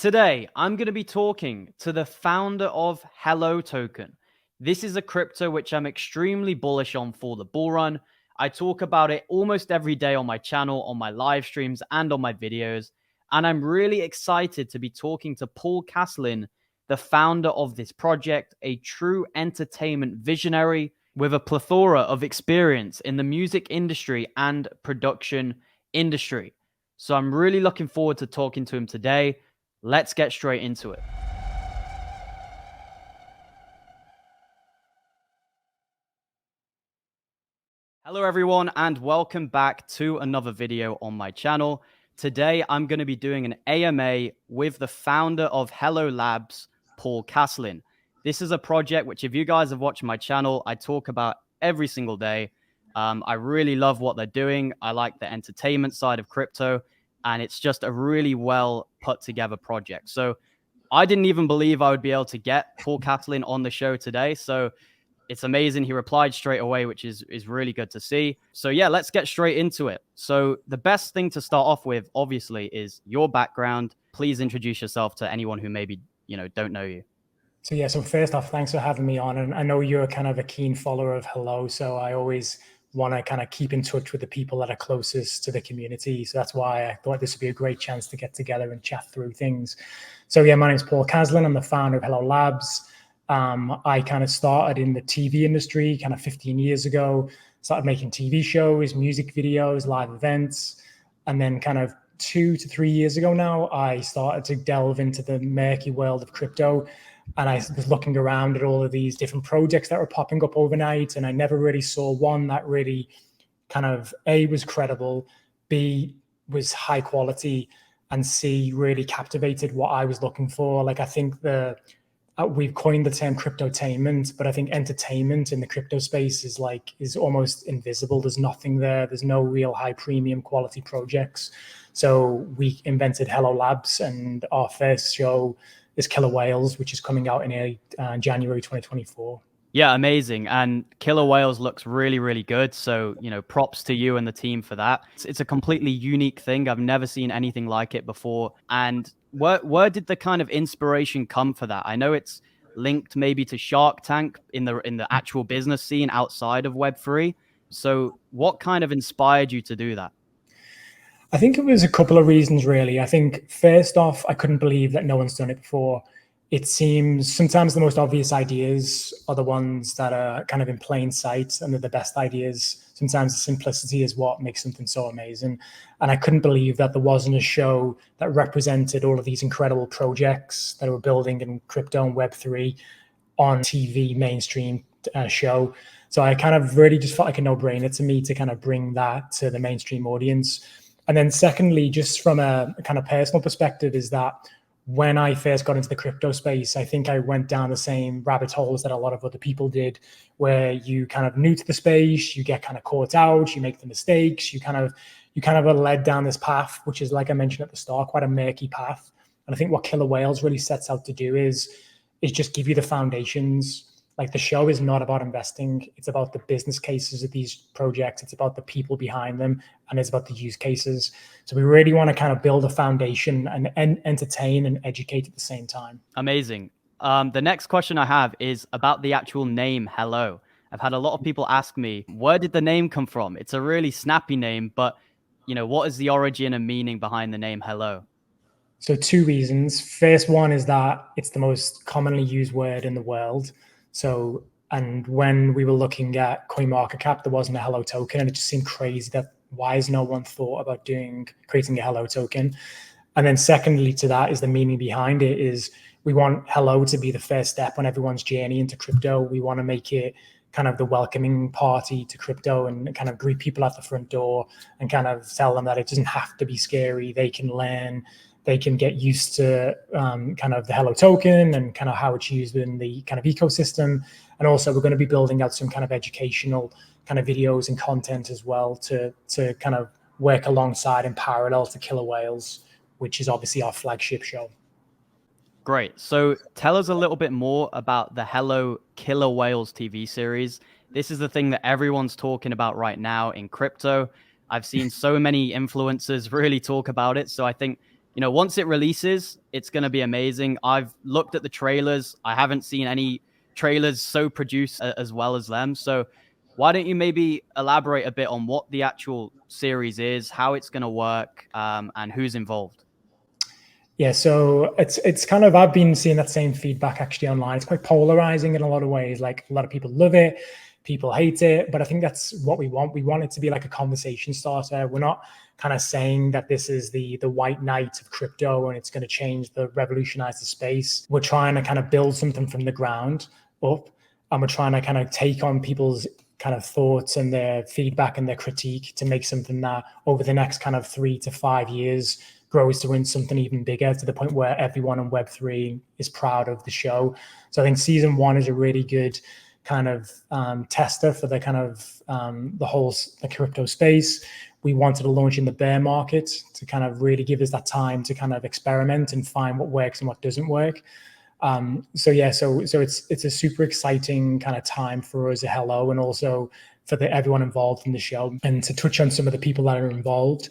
Today, I'm going to be talking to the founder of Hello Token. This is a crypto which I'm extremely bullish on for the bull run. I talk about it almost every day on my channel, on my live streams, and on my videos. And I'm really excited to be talking to Paul Caslin, the founder of this project, a true entertainment visionary with a plethora of experience in the music industry and production industry. So I'm really looking forward to talking to him today. Let's get straight into it. Hello, everyone, and welcome back to another video on my channel. Today, I'm going to be doing an AMA with the founder of Hello Labs, Paul Caslin. This is a project which, if you guys have watched my channel, I talk about every single day. I really love what they're doing. I like the entertainment side of crypto, and it's just a really well put together project. So I didn't even believe I would be able to get Paul Caslin on the show today. So it's amazing. He replied straight away, which is really good to see. So yeah, let's get straight into it. So the best thing to start off with, obviously, is your background. Please introduce yourself to anyone who maybe, don't know you. So first off, thanks for having me on. And I know you're kind of a keen follower of Hello, so I always want to kind of keep in touch with the people that are closest to the community. So that's why I thought this would be a great chance to get together and chat through things. So yeah, my name is Paul Caslin. I'm the founder of Hello Labs. I kind of started in the TV industry kind of 15 years ago, started making TV shows, music videos, live events. And then kind of 2 to 3 years ago now, I started to delve into the murky world of crypto. And I was looking around at all of these different projects that were popping up overnight. And I never really saw one that really kind of A, was credible, B, was high quality, and C, really captivated what I was looking for. Like, I think we've coined the term cryptotainment, but I think entertainment in the crypto space is almost invisible. There's nothing there. There's no real high premium quality projects. So we invented Hello Labs, and our first show is Killer Whales, which is coming out in January 2024. Yeah, amazing. And Killer Whales looks really, really good. So, props to you and the team for that. It's a completely unique thing. I've never seen anything like it before. And where did the kind of inspiration come for that? I know it's linked maybe to Shark Tank in the actual business scene outside of Web3. So what kind of inspired you to do that? I think it was a couple of reasons, really. I think first off, I couldn't believe that no one's done it before. It seems sometimes the most obvious ideas are the ones that are kind of in plain sight, and they're the best ideas. Sometimes the simplicity is what makes something so amazing. And I couldn't believe that there wasn't a show that represented all of these incredible projects that were building in crypto and Web3 on TV mainstream show. So I kind of really just felt like a no-brainer to me to kind of bring that to the mainstream audience. And then secondly, just from a kind of personal perspective, is that when I first got into the crypto space, I think I went down the same rabbit holes that a lot of other people did, where you kind of new to the space, you get kind of caught out, you make the mistakes, you kind of are led down this path, which is, like I mentioned at the start, quite a murky path. And I think what Killer Whales really sets out to do is just give you the foundations. Like, the show is not about investing. It's about the business cases of these projects. It's about the people behind them, and it's about the use cases. So we really want to kind of build a foundation and entertain and educate at the same time. Amazing. The next question I have is about the actual name, Hello. I've had a lot of people ask me, where did the name come from? It's a really snappy name, but what is the origin and meaning behind the name Hello? So two reasons. First one is that it's the most commonly used word in the world. So, and when we were looking at CoinMarketCap, there wasn't a Hello token, and it just seemed crazy that why has no one thought about creating a Hello token? And then secondly to that is the meaning behind it is we want Hello to be the first step on everyone's journey into crypto. We want to make it kind of the welcoming party to crypto and kind of greet people at the front door and kind of tell them that it doesn't have to be scary. They can learn, they can get used to kind of the Hello token and kind of how it's used in the kind of ecosystem. And also we're going to be building out some kind of educational kind of videos and content as well to kind of work alongside in parallel to Killer Whales, which is obviously our flagship show. Great. So tell us a little bit more about the Hello Killer Whales TV series. This is the thing that everyone's talking about right now in crypto. I've seen so many influencers really talk about it. So I think once it releases, it's going to be amazing. I've looked at the trailers. I haven't seen any trailers so produced as well as them. So why don't you maybe elaborate a bit on what the actual series is, how it's going to work, and who's involved? Yeah, so it's kind of, I've been seeing that same feedback actually online. It's quite polarizing in a lot of ways. Like a lot of people love it, people hate it, but I think that's what we want. We want it to be like a conversation starter. We're not kind of saying that this is the white knight of crypto and it's going to revolutionize the space. We're trying to kind of build something from the ground up, and we're trying to kind of take on people's kind of thoughts and their feedback and their critique to make something that over the next kind of 3 to 5 years grows to win something even bigger, to the point where everyone on Web3 is proud of the show. So I think season 1 is a really good kind of tester for the kind of the crypto space. We wanted to launch in the bear market to kind of really give us that time to kind of experiment and find what works and what doesn't work. So it's a super exciting kind of time for us at Hello, and also for everyone involved in the show. And to touch on some of the people that are involved,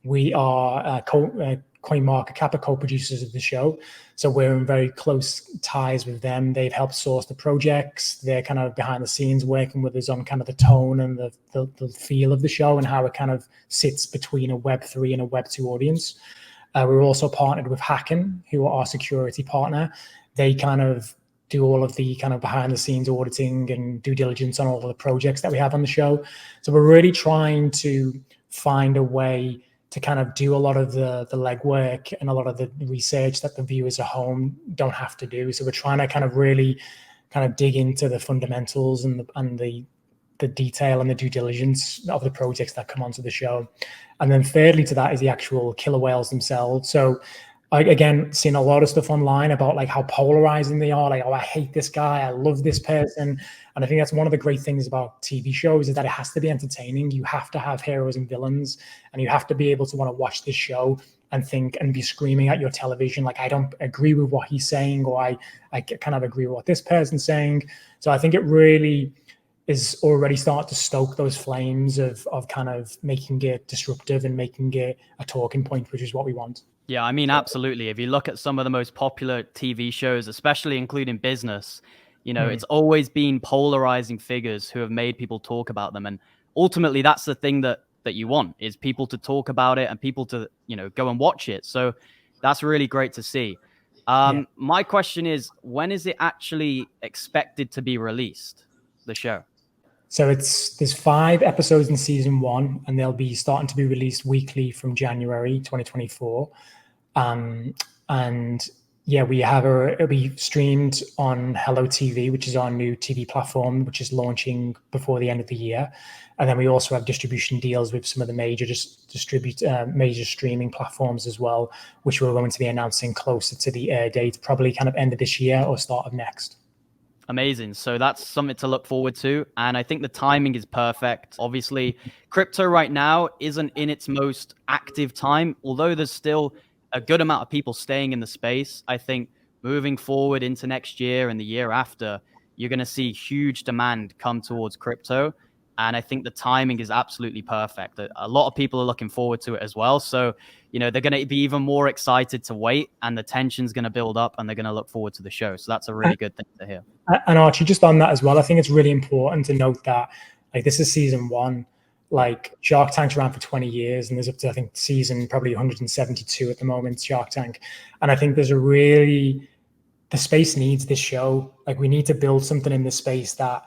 we are CoinMarketCap co-producers of the show, so we're in very close ties with them. They've helped source the projects. They're kind of behind the scenes working with us on kind of the tone and the feel of the show and how it kind of sits between a Web3 and a Web2 audience. We're also partnered with Hacken, who are our security partner. They kind of do all of the kind of behind the scenes auditing and due diligence on all of the projects that we have on the show. So we're really trying to find a way to kind of do a lot of the legwork and a lot of the research that the viewers at home don't have to do. So we're trying to kind of really kind of dig into the fundamentals and the detail and the due diligence of the projects that come onto the show. And then thirdly to that is the actual killer whales themselves. So again, seeing a lot of stuff online about like how polarizing they are, like, oh, I hate this guy, I love this person. And I think that's one of the great things about TV shows, is that it has to be entertaining. You have to have heroes and villains, and you have to be able to want to watch this show and think and be screaming at your television, like, I don't agree with what he's saying, or I kind of agree with what this person's saying. So I think it really is already starting to stoke those flames of kind of making it disruptive and making it a talking point, which is what we want. Yeah, I mean, absolutely. If you look at some of the most popular TV shows, especially including business, it's always been polarizing figures who have made people talk about them. And ultimately, that's the thing that you want, is people to talk about it and people to, go and watch it. So that's really great to see. My question is, when is it actually expected to be released, the show? So there's 5 episodes in season 1, and they'll be starting to be released weekly from January 2024. And yeah, it'll be streamed on Hello TV, which is our new TV platform, which is launching before the end of the year. And then we also have distribution deals with some of the major major streaming platforms as well, which we're going to be announcing closer to the air date, probably kind of end of this year or start of next. Amazing. So that's something to look forward to. And I think the timing is perfect. Obviously, crypto right now isn't in its most active time, although there's still a good amount of people staying in the space. I think moving forward into next year and the year after, you're going to see huge demand come towards crypto. And I think the timing is absolutely perfect. A lot of people are looking forward to it as well. So, they're going to be even more excited to wait, and the tension's going to build up, and they're going to look forward to the show. So that's a really good thing to hear. And Archie, just on that as well, I think it's really important to note that, like, this is season 1. Like, Shark Tank's around for 20 years, and there's up to, I think, season probably 172 at the moment, Shark Tank. And I think the space needs this show. Like, we need to build something in this space that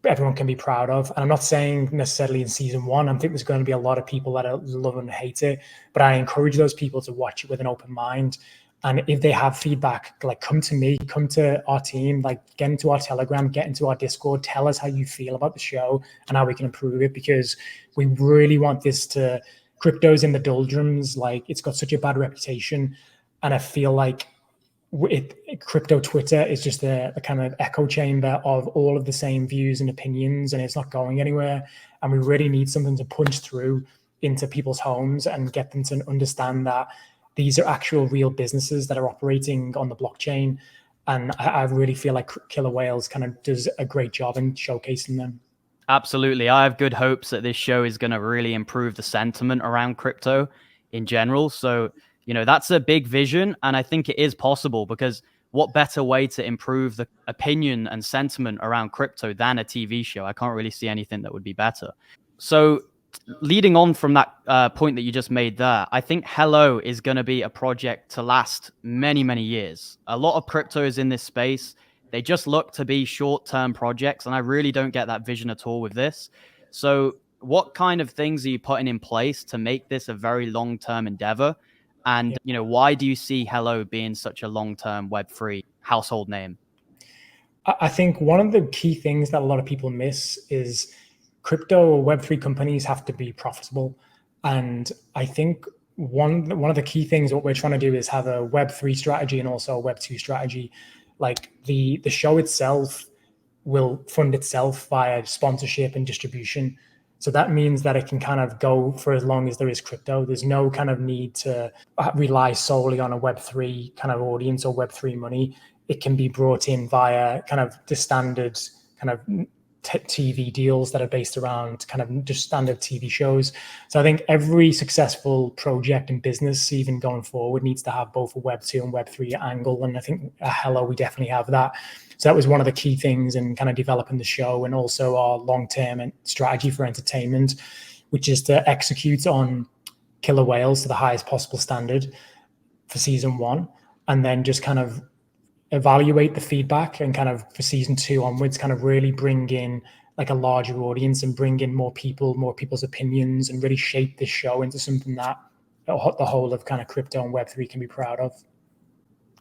everyone can be proud of. And I'm not saying necessarily in season 1, I think there's going to be a lot of people that love and hate it, but I encourage those people to watch it with an open mind. And if they have feedback, like, come to me, come to our team, like, get into our Telegram, get into our Discord, tell us how you feel about the show and how we can improve it, because we really want this to, crypto's in the doldrums. Like, it's got such a bad reputation. And I feel like crypto Twitter is just a kind of echo chamber of all of the same views and opinions, and it's not going anywhere. And we really need something to punch through into people's homes and get them to understand that these are actual real businesses that are operating on the blockchain. And I really feel like Killer Whales kind of does a great job in showcasing them. Absolutely. I have good hopes that this show is going to really improve the sentiment around crypto in general. So, That's a big vision. And I think it is possible, because what better way to improve the opinion and sentiment around crypto than a TV show? I can't really see anything that would be better. So, leading on from that point that you just made there, I think Hello is going to be a project to last many, many years. A lot of cryptos in this space, they just look to be short-term projects, and I really don't get that vision at all with this. So, what kind of things are you putting in place to make this a very long-term endeavor? And, why do you see Hello being such a long-term Web3 household name? I think one of the key things that a lot of people miss is crypto or Web3 companies have to be profitable. And I think one of the key things what we're trying to do is have a Web3 strategy and also a Web2 strategy. Like the show itself will fund itself via sponsorship and distribution. So that means that it can kind of go for as long as there is crypto. There's no kind of need to rely solely on a Web3 kind of audience or Web3 money. It can be brought in via kind of the standard kind of TV deals that are based around kind of just standard TV shows. So I think every successful project and business, even going forward, needs to have both a Web2 and Web3 angle. And I think at Hello, we definitely have that. So that was one of the key things in kind of developing the show, and also our long-term strategy for entertainment, which is to execute on killer whales to the highest possible standard for season 1, and then just kind of evaluate the feedback, and kind of for season 2 onwards, kind of really bring in like a larger audience and bring in more people's opinions, and really shape this show into something that the whole of kind of crypto and Web3 can be proud of.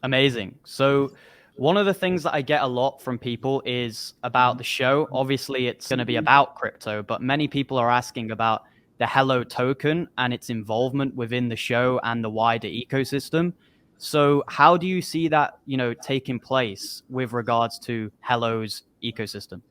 Amazing. So one of the things that I get a lot from people is about the show. Obviously, it's going to be about crypto, but many people are asking about the Hello token and its involvement within the show and the wider ecosystem. So how do you see that, taking place with regards to Hello's ecosystem?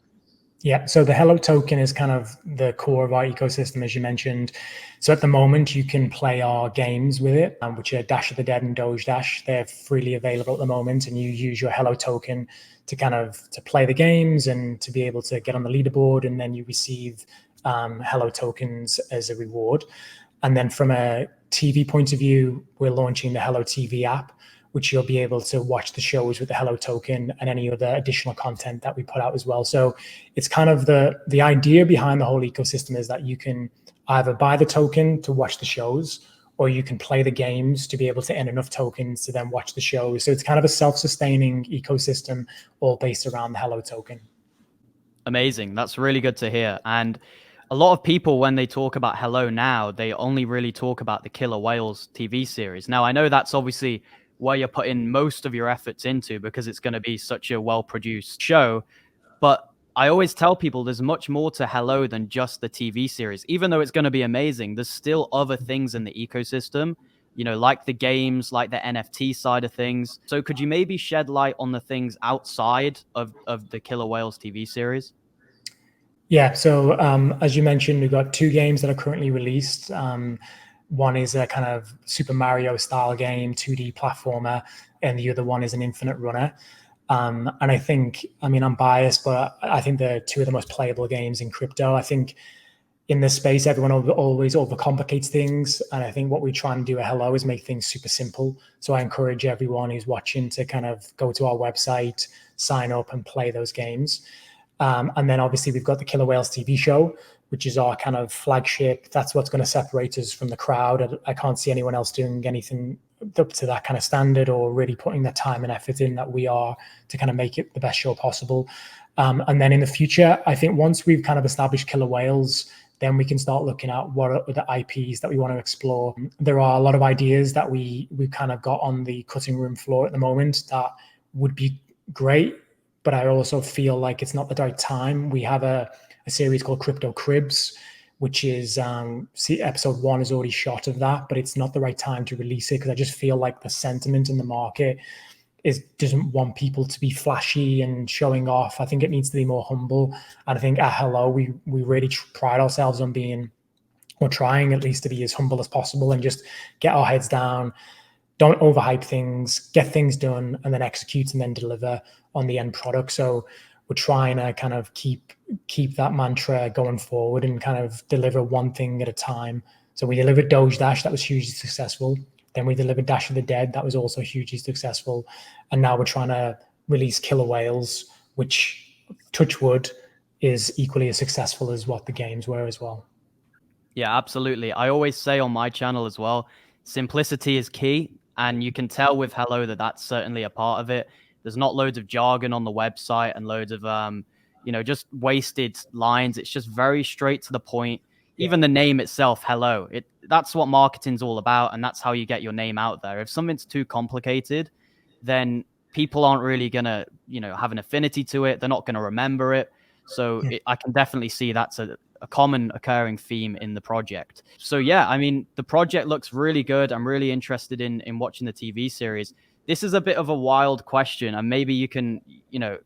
Yeah, so the Hello token is kind of the core of our ecosystem, as you mentioned. So at the moment, you can play our games with it, which are Dash of the Dead and Doge Dash. They're freely available at the moment, and you use your Hello token to to play the games and to be able to get on the leaderboard, and then you receive Hello tokens as a reward. And then from a TV point of view, we're launching the Hello TV app, which you'll be able to watch the shows with the Hello token and any other additional content that we put out as well. So it's kind of the idea behind the whole ecosystem is that you can either buy the token to watch the shows, or you can play the games to be able to earn enough tokens to then watch the shows. So it's kind of a self-sustaining ecosystem, all based around the Hello token. Amazing. That's really good to hear. And a lot of people, when they talk about Hello now, they only really talk about the Killer Whales TV series. Now, I know that's obviously where you're putting most of your efforts into, because it's going to be such a well-produced show. But I always tell people there's much more to Hello than just the TV series. Even though it's going to be amazing, there's still other things in the ecosystem, like the games, like the NFT side of things. So could you maybe shed light on the things outside of the Killer Whales TV series? Yeah, so as you mentioned, we've got 2 games that are currently released. One is a kind of Super Mario style game, 2D platformer, and the other one is an Infinite Runner. And I think, I'm biased, but I think they're 2 of the most playable games in crypto. I think in this space, everyone always overcomplicates things. And I think what we try and do at Hello is make things super simple. So I encourage everyone who's watching to kind of go to our website, sign up and play those games. And then obviously we've got the Killer Whales TV show, which is our kind of flagship. That's what's going to separate us from the crowd. I can't see anyone else doing anything up to that kind of standard, or really putting the time and effort in that we are to kind of make it the best show possible. And then in the future, I think once we've kind of established Killer Whales, then we can start looking at what are the IPs that we want to explore. There are a lot of ideas that we've kind of got on the cutting room floor at the moment that would be great, but I also feel like it's not the right time. We have a series called Crypto Cribs, which is episode 1 is already shot of that, but it's not the right time to release it, because I just feel like the sentiment in the market doesn't want people to be flashy and showing off. I think it needs to be more humble. And I think at Hello, we really pride ourselves on being, or trying at least to be, as humble as possible, and just get our heads down. Don't overhype things, get things done, and then execute and then deliver on the end product. So we're trying to kind of keep that mantra going forward and kind of deliver one thing at a time. So we delivered Doge Dash, that was hugely successful. Then we delivered Dash of the Dead. That was also hugely successful. And now we're trying to release Killer Whales, which, touch wood, is equally as successful as what the games were as well. Yeah, absolutely. I always say on my channel as well, simplicity is key. And you can tell with Hello that that's certainly a part of it. There's not loads of jargon on the website and loads of, just wasted lines. It's just very straight to the point. Yeah. Even the name itself, Hello, that's what marketing's all about. And that's how you get your name out there. If something's too complicated, then people aren't really going to, have an affinity to it. They're not going to remember it. So I can definitely see that's a common occurring theme in the project. So yeah, I mean, the project looks really good. I'm really interested in watching the TV series. This is a bit of a wild question, and maybe you can,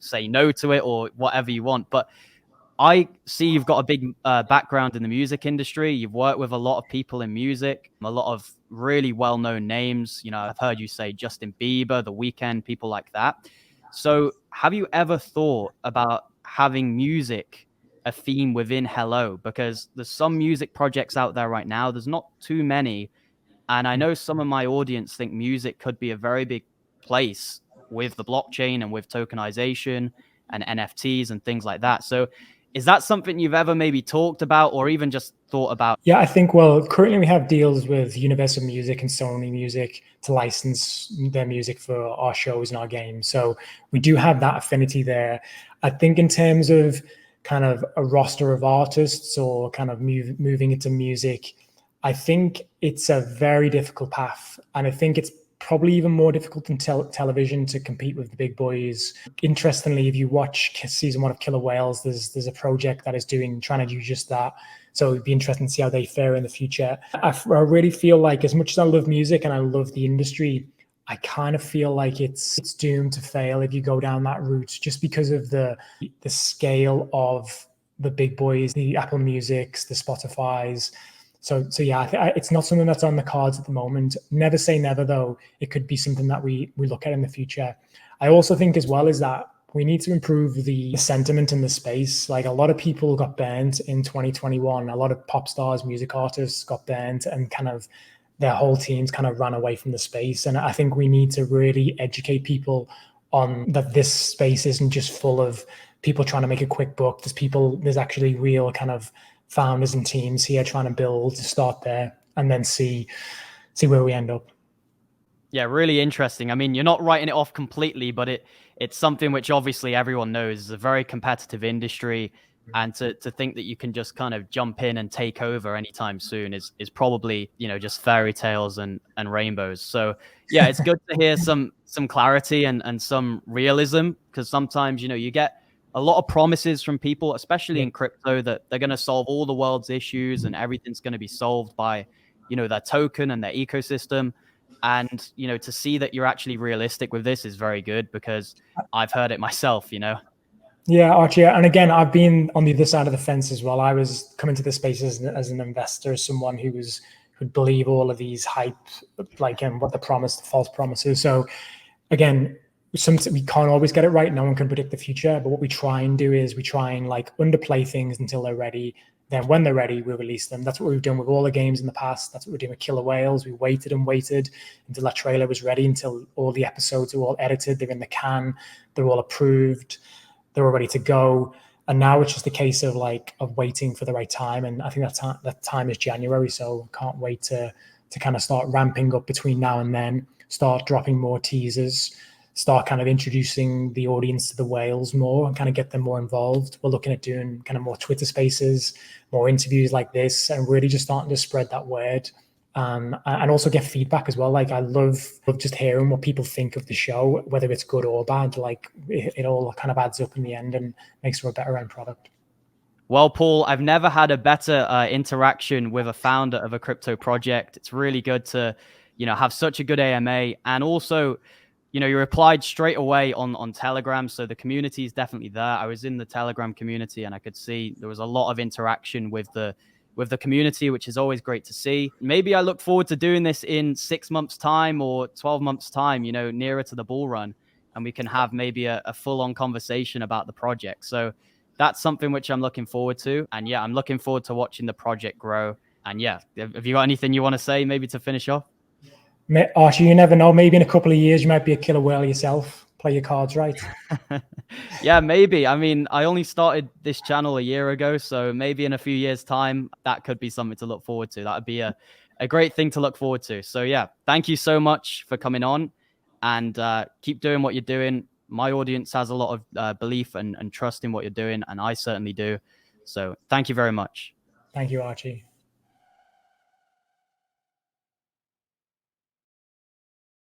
say no to it or whatever you want. But I see you've got a big background in the music industry. You've worked with a lot of people in music, a lot of really well-known names. I've heard you say Justin Bieber, The Weeknd, people like that. So have you ever thought about having music a theme within Hello? Because there's some music projects out there right now. There's not too many. And I know some of my audience think music could be a very big place with the blockchain and with tokenization and NFTs and things like that. So is that something you've ever maybe talked about or even just thought about? Yeah, I think, well, currently we have deals with Universal Music and Sony Music to license their music for our shows and our games. So we do have that affinity there. I think in terms of kind of a roster of artists or kind of moving into music, I think it's a very difficult path. And I think it's probably even more difficult than television to compete with the big boys. Interestingly, if you watch season 1 of Killer Whales, there's a project that is trying to do just that. So it'd be interesting to see how they fare in the future. I really feel like, as much as I love music and I love the industry, I kind of feel like it's doomed to fail if you go down that route, just because of the scale of the big boys, the Apple Musics, the Spotifys. So yeah, it's not something that's on the cards at the moment. Never say never, though. It could be something that we look at in the future. I also think as well is that we need to improve the sentiment in the space. Like, a lot of people got banned in 2021. A lot of pop stars, music artists got banned, and kind of their whole teams kind of ran away from the space. And I think we need to really educate people on that this space isn't just full of people trying to make a quick buck. There's actually real kind of founders and teams here trying to build, to start there, and then see where we end up. Yeah, really interesting. I mean, you're not writing it off completely, but it's something which obviously everyone knows is a very competitive industry. And to think that you can just kind of jump in and take over anytime soon is probably, just fairy tales and rainbows. So yeah, it's good to hear some clarity and some realism, because sometimes, you get a lot of promises from people, especially in crypto, that they're going to solve all the world's issues and everything's going to be solved by, their token and their ecosystem. And, to see that you're actually realistic with this is very good, because I've heard it myself, Yeah, Archie. And again, I've been on the other side of the fence as well. I was coming to the space as an investor, someone who'd believe all of these hype, like, and what the false promises. So again, we can't always get it right. No one can predict the future. But what we try and do is we try and like underplay things until they're ready. Then when they're ready, we'll release them. That's what we've done with all the games in the past. That's what we're doing with Killer Whales. We waited and waited until that trailer was ready, until all the episodes are all edited. They're in the can. They're all approved. They're all ready to go. And now it's just a case of waiting for the right time. And I think that time is January. So can't wait to kind of start ramping up between now and then, start dropping more teasers, start kind of introducing the audience to the whales more and kind of get them more involved. We're looking at doing kind of more Twitter spaces, more interviews like this, and really just starting to spread that word. And also get feedback as well. Like, I love just hearing what people think of the show, whether it's good or bad. Like, it all kind of adds up in the end and makes for a better end product. Well, Paul, I've never had a better interaction with a founder of a crypto project. It's really good to, have such a good AMA. And also, you replied straight away on Telegram. So the community is definitely there. I was in the Telegram community and I could see there was a lot of interaction with the community, which is always great to see. Maybe I look forward to doing this in 6 months' time or 12 months' time, nearer to the bull run, and we can have maybe a full-on conversation about the project. So that's something which I'm looking forward to. And yeah, I'm looking forward to watching the project grow. And yeah, have you got anything you want to say maybe to finish off? Archie, you never know. Maybe in a couple of years, you might be a killer whale yourself. Play your cards right. Yeah, maybe. I mean, I only started this channel a year ago, so maybe in a few years' time, that could be something to look forward to. That would be a great thing to look forward to. So, yeah, thank you so much for coming on, and keep doing what you're doing. My audience has a lot of belief and trust in what you're doing, and I certainly do. So, thank you very much. Thank you, Archie.